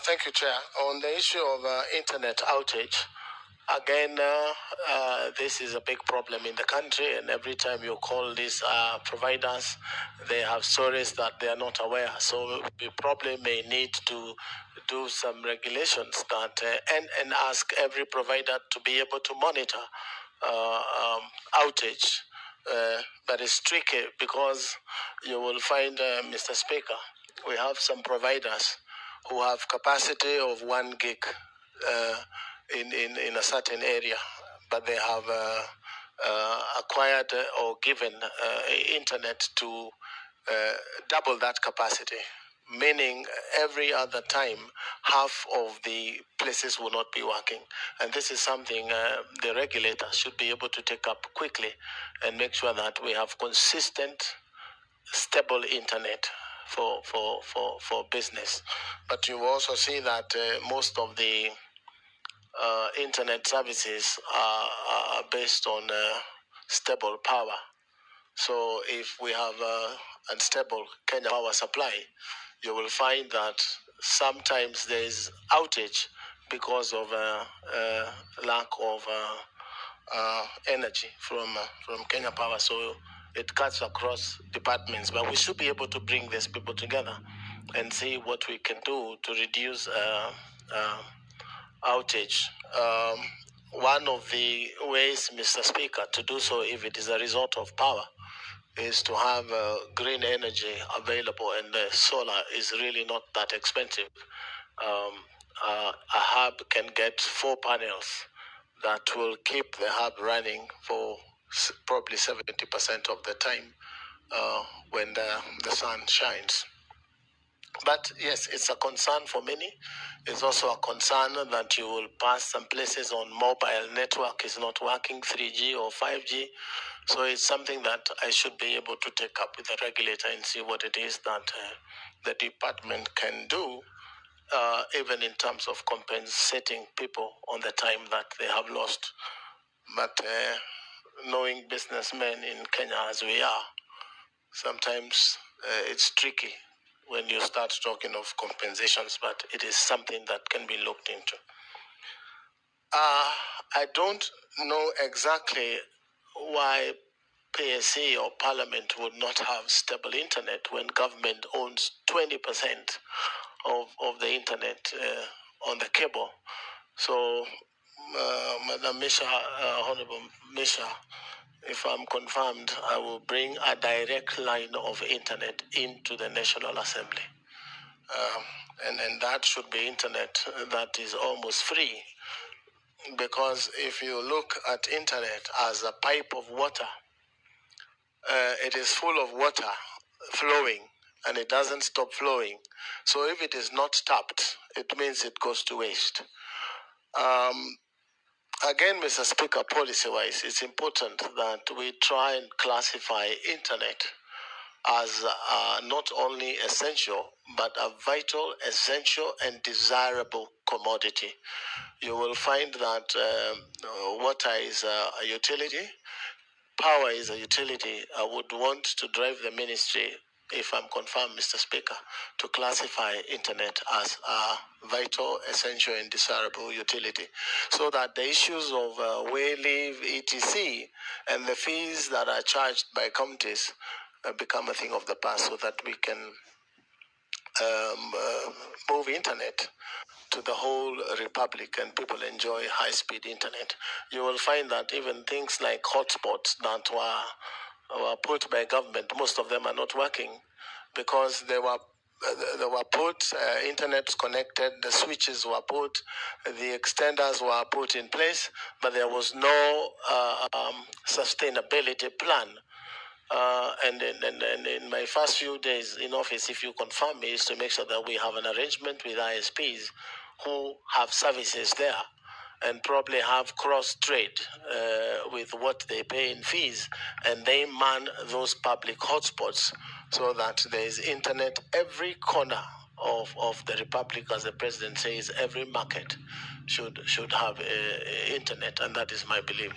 Thank you, Chair. On the issue of internet outage, again, this is a big problem in the country, and every time you call these providers, they have stories that they are not aware. So we probably may need to do some regulations that and ask every provider to be able to monitor outage. But it's tricky because you will find, Mr. Speaker, we have some providers who have capacity of 1 gig in a certain area, but they have acquired or given internet to double that capacity, meaning every other time half of the places will not be working. And this is something the regulator should be able to take up quickly and make sure that we have consistent, stable internet for business. But you also see that most of the internet services are based on stable power. So if we have unstable Kenya power supply, you will find that sometimes there is outage because of lack of energy from Kenya Power. So it cuts across departments, but we should be able to bring these people together and see what we can do to reduce outage. One of the ways, Mr. Speaker, to do so, if it is a result of power, is to have green energy available, and solar is really not that expensive. A hub can get 4 panels that will keep the hub running for probably 70% of the time when the sun shines. But yes, it's a concern for many. It's also a concern that you will pass some places on mobile network is not working, 3G or 5G. So it's something that I should be able to take up with the regulator and see what it is that the department can do, even in terms of compensating people on the time that they have lost. But knowing businessmen in Kenya as we are, sometimes it's tricky when you start talking of compensations, but it is something that can be looked into. I don't know exactly why PSC or Parliament would not have stable internet when government owns 20% of the internet on the cable. So, Madam Misha, Honorable Misha, if I'm confirmed, I will bring a direct line of internet into the National Assembly. And that should be internet that is almost free. Because if you look at internet as a pipe of water, it is full of water flowing and it doesn't stop flowing. So if it is not tapped, it means it goes to waste. Again, Mr. Speaker, policy-wise, it's important that we try and classify internet as not only essential, but a vital, essential, and desirable commodity. You will find that water is a utility, power is a utility. I would want to drive the ministry, if I'm confirmed, Mr. Speaker, to classify internet as a vital, essential, and desirable utility, so that the issues of way leave, etc., and the fees that are charged by counties become a thing of the past, so that we can move internet to the whole republic and people enjoy high-speed internet. You will find that even things like hotspots that were put by government, most of them are not working because they were put, internet connected, the switches were put, the extenders were put in place, but there was no sustainability plan. And in my first few days in office, if you confirm me, is to make sure that we have an arrangement with ISPs who have services there and probably have cross-trade with what they pay in fees, and they man those public hotspots so that there is internet every corner of the republic. As the president says, every market should have internet, and that is my belief.